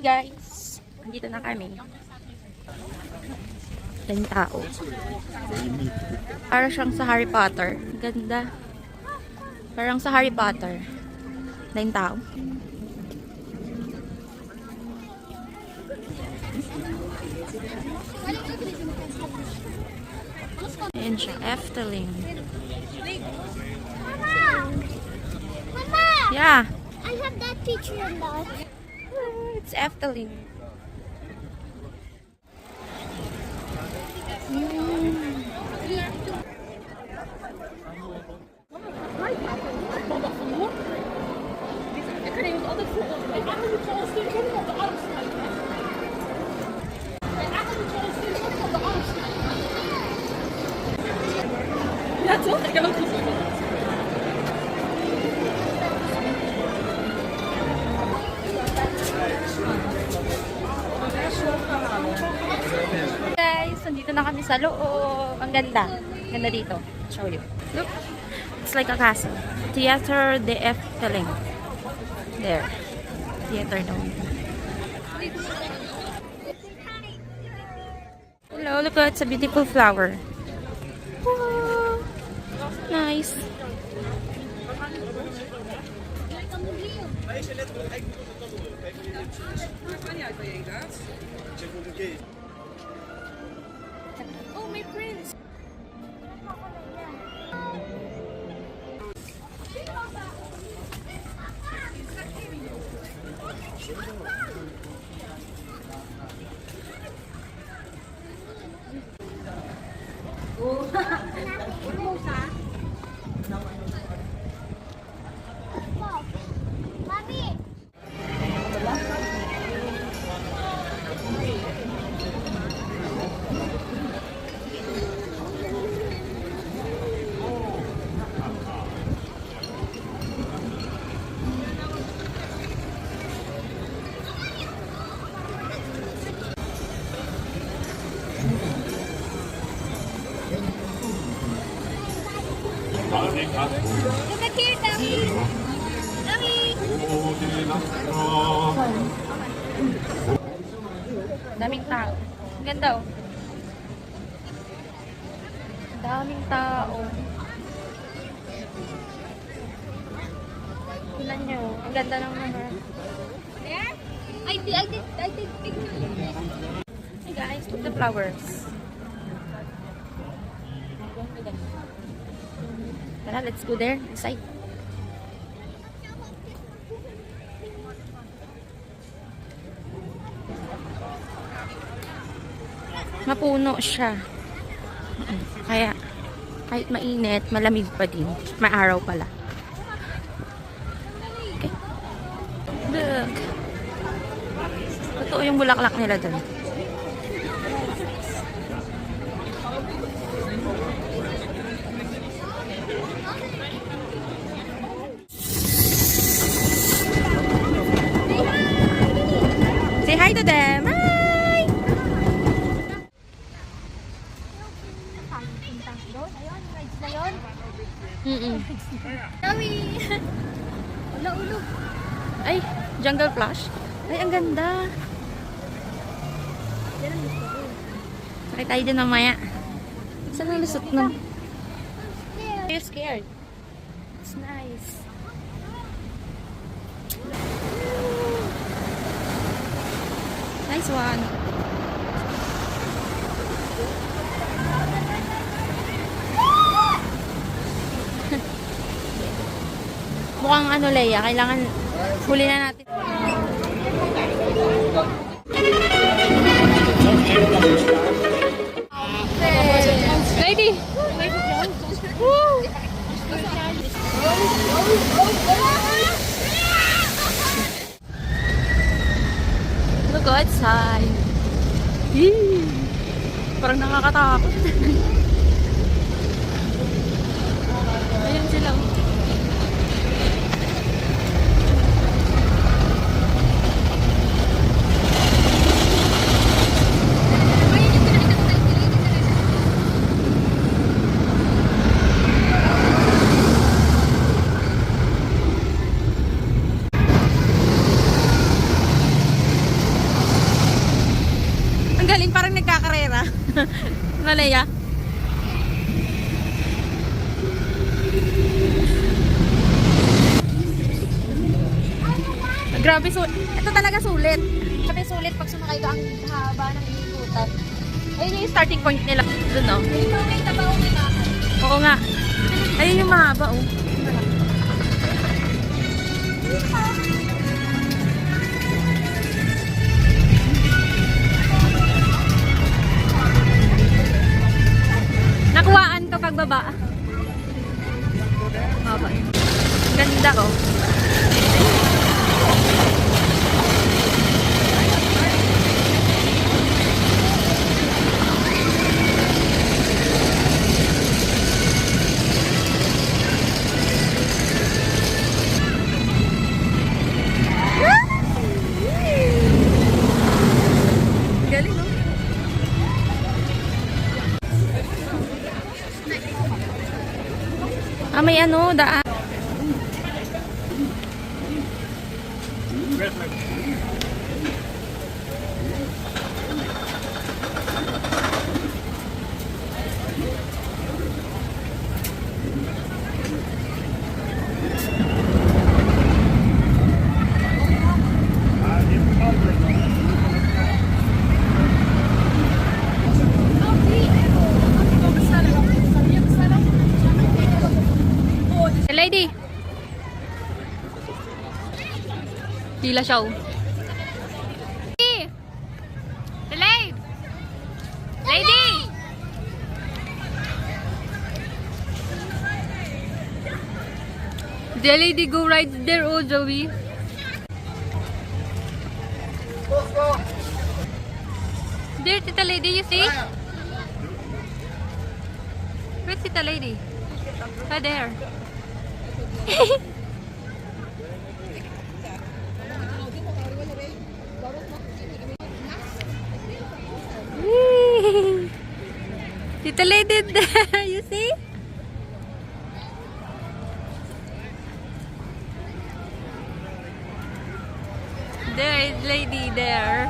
Hi guys! Andito na kami. Daming tao. Para siyang sa Harry Potter. Ganda. Parang sa Harry Potter. Daming tao. Ayan siya. Efteling. Mama! Yeah. I have that picture in that. It's Efteling. Ja, toch? Ik heb ook gezien. Guys, nandito na kami sa loob. Ang ganda. Ganda dito. Show you. Look. It's like a castle. Theater de Efteling. There. Theater down. Hello, look, it's a beautiful flower. Wow. Nice. Oh, my prince. Mommy! Look at here, Daddy! Daddy! Daming tao. Ang ganda oh. Daming tao. Tingnan nyo. Ang ganda ng mga. There? I did picture. Hey guys, look the flowers. Tara, let's go there. Inside. Mapuno siya. Kaya, kahit mainit, malamig pa din. Maaraw pala. Okay. Look. Totoo yung bulaklak nila dun. Say hi to them. Hi! Ayun, rides na yun. Daddy! Wala ulo. Ay, jungle flash. Ay, ang ganda. Yan ang gusto ko. Sakay tayo din mamaya. Saan ang lusot nun? You're scared. It's nice. Nice one. Mukhang ano, Leia, kailangan huli na natin. Lady! Look outside. Yee! Parang nakakatakot. Ayun sila. Grabe, ito talaga sulit. Grabe sulit pag sumakay ka ang haba ng ikutan. Ayun yung starting point nila. Doon, no? Oo nga. Ayun yung mahaba, oh. Nakuhaan to pagbaba. Mahaba. Ganda, oh. Galing, no? Ah, may ano, daan. Lady. Pila siya, oh. Lady. Lady. The lady go right there, oh, Joey. There, Tita Lady, you see? Where's Tita Lady? Right there. Tita Lady there, you see? There is lady there.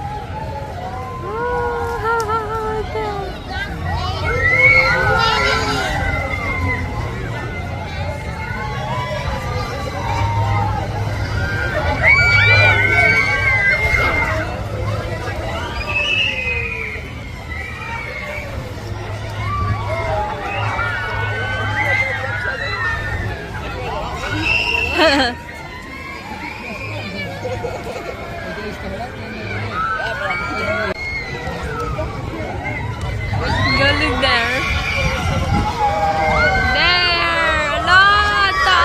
Galing there. There! Lota!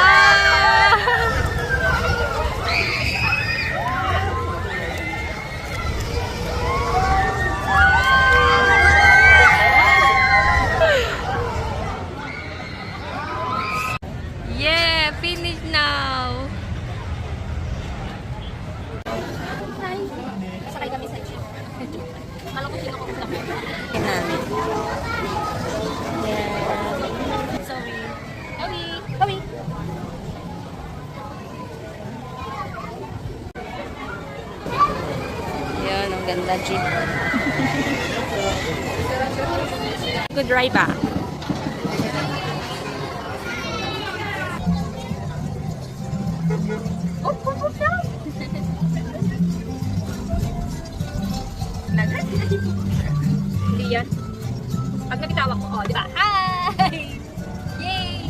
Yeah! Finish now! Sakay kami sa jeep. Alam ko sino ko sa Namin. Sorry. Awi. Kami. Yan, ang ganda jeep. Good drive, ah. Oh, pupo na! Hindi yan. Pag nabitawak mo, di ba? Hi! Yay!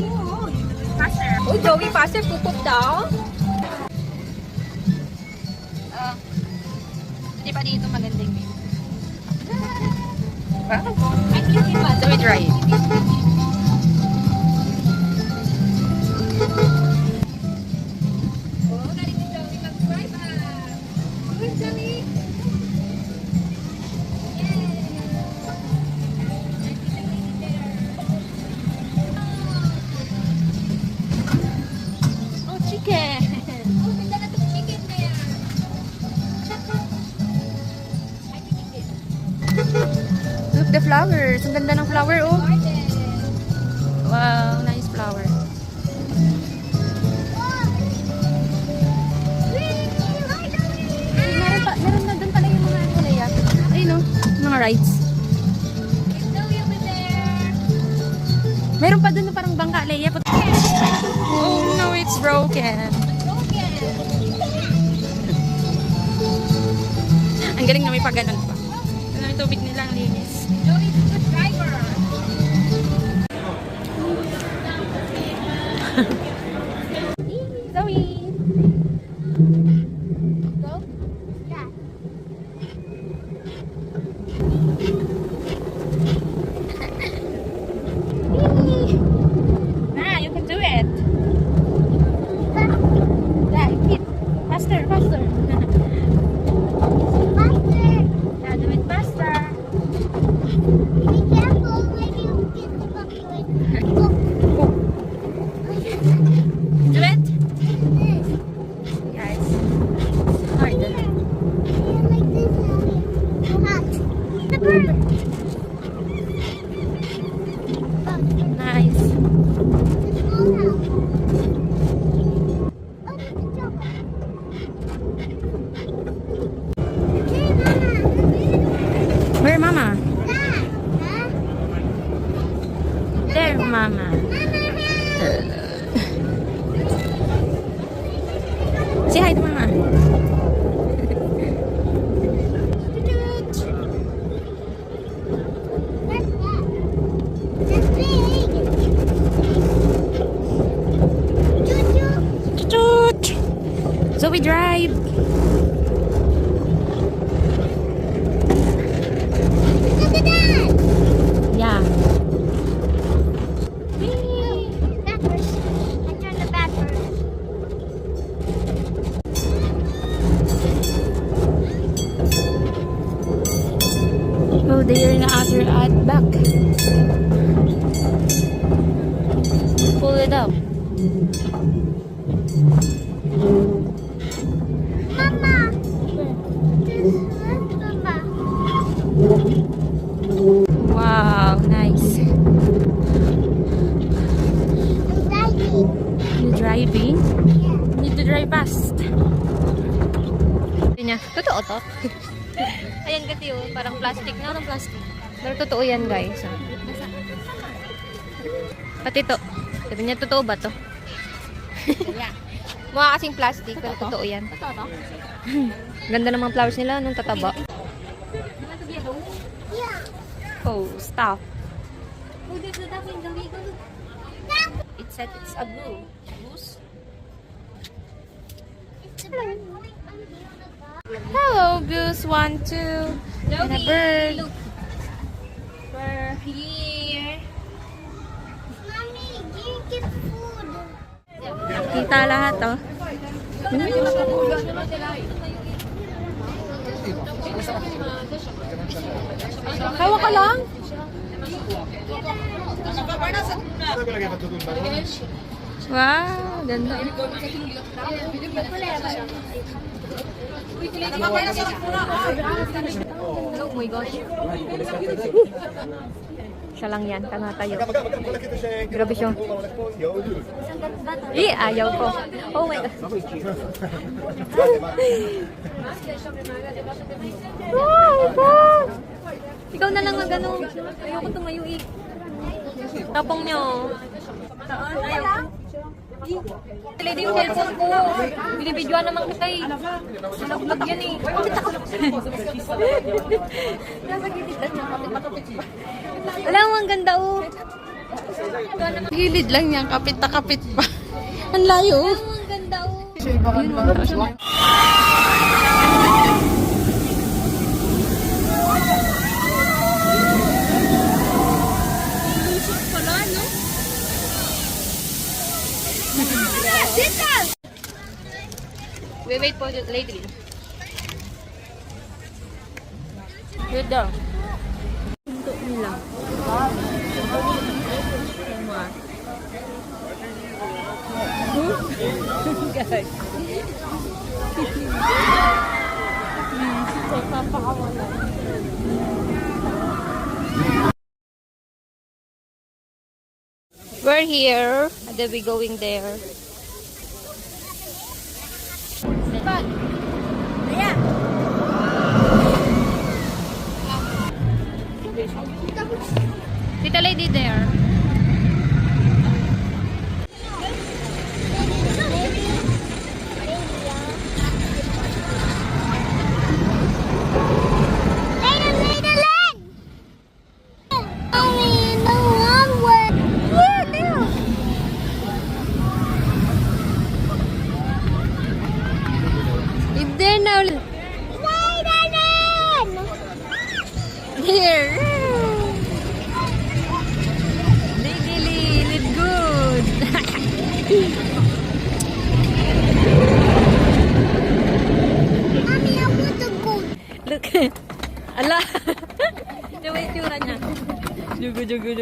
Faster. Oh, Joey, faster. Pupup daw. Di ba dito magandang view? Ay, cute ba? Joey, drive. Oh, galing ni Joey mag-drive ah! Good, Joey! Oh, chicken. Oh, ganda na itong chicken na yan! Ay, chicken. Look, the flowers. Ang ganda ng flower, oh. Garden! Wow, nice flower. Meron na doon pala yung mga kulaya. Ayun, no? Mga rides. It's Joey over there! Meron pa doon na parang bangka, Leia. It's broken. Ang galing na may pagganon pa. Ano yung tubig nila, ang linis. Joey is a good driver. Zoe! Go? Yeah. Ah, you can do it. Yeah, hit. Faster, faster. Yeah, do it faster. Do it. Yeah, it's hard. Nice. Where, Mama? There, Mama. Say hi to Mama. Toot. So we drive. Yeah. Oh, they're in the other back. Pull it up. Wow, nice. You driving? Need to drive fast. Yun niya. Totoo to? Ayan kasi yun, parang plastic na. Parang plastic. Pero totoo yan, guys. Pati to. Sabi niya, totoo ba to? Mukha kasing plastic, pero totoo yan. Ganda ng mga flowers nila nung tataba. Oh, stop. It said it's a blue. Goose? Hello, Goose 1, 2. And a bird. We're here. Kita lahat, oh. Hawa ka lang? Wow, ganda. Oh my gosh. Siya lang yan, tayo. Grabe siya. Ayaw ko. Oh my God. Ikaw na lang mag-ano. Ayoko tumayo eh. Tapong nyo. Lady yung cellphone ko. Binibidyoan naman kita eh. Nag-vlog yan eh. Wala mo, ang ganda oh. Gilid lang yan, kapit na kapit pa. Ang layo. Wala mo, ang ganda oh. We wait for the lady. Good daw. Untuk nila. Guys. We're here. And then we going there. Tita lady there.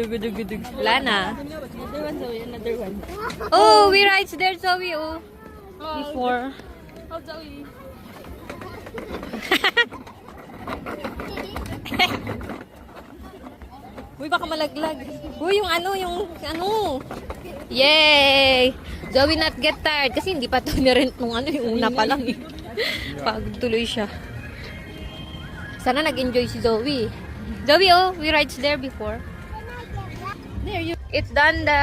Wala na. Another one, Zoe. Another one. Oh, we rides there, Zoe, oh. Before. Oh, Zoe. Uy, baka malaglag. Uy, yung ano. Yay! Zoe not get tired. Kasi hindi pa to nirent nung ano, yung una pa lang eh. Pagod tuloy siya. Sana nag-enjoy si Zoe. Zoe, oh, we rides there before. There, you. It's done the,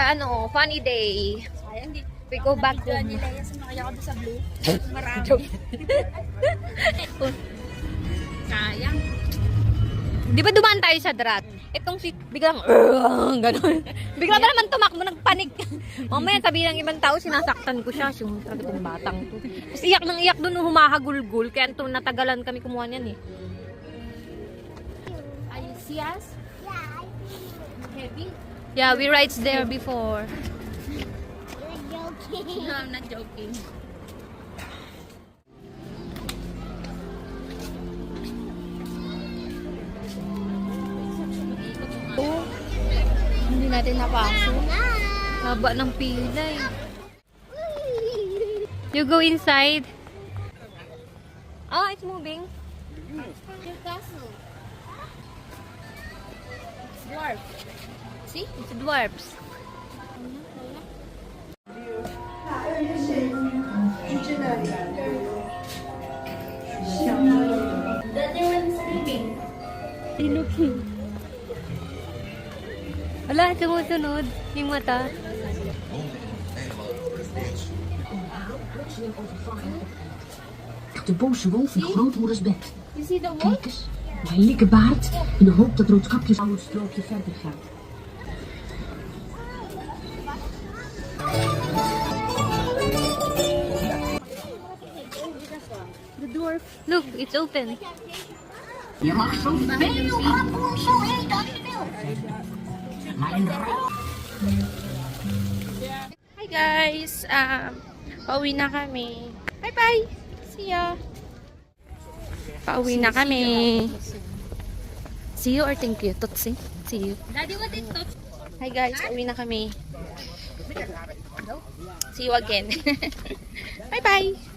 funny day. Sayang, di. We go back Diyan home. nila yan. Sumakaya ko doon sa blue. Marami. Sayang. Di ba dumaan tayo sa Drat? Itong si, biglang, gano'n. Bigla ba naman tumakbo, nagpanik. Mamaya sabihin ng ibang tao, sinasaktan ko siya. Yung talaga itong batang to. Tapos iyak ng iyak doon, humahagulgul. Kaya ito, natagalan kami kumuha niyan eh. Are you see us? Heavy? Yeah, we rides there before. No, I'm not joking. Oh, Hindi natin napasok. haba ng pila eh. You go inside. Oh, it's moving. Your castle. Dwarf. See? It's dwarfs. Looking. Wala, sumusunod yung mata. De boze wolf in grootmoeders bed. You see the wolf? Kijk eens, hij likke baard in de hoop dat Roodkapjes oude strookje verder gaat. The dwarf. Look, it's open. Je mag zoveel grappoen zo heet als je wil. Maar in de Hi guys. Pauwi na kami. Bye-bye. See ya. Pauwi na kami. See you or thank you? Tutsi. See you. Daddy, what is that? Hi guys. Pauwi na kami. See you again. Bye-bye.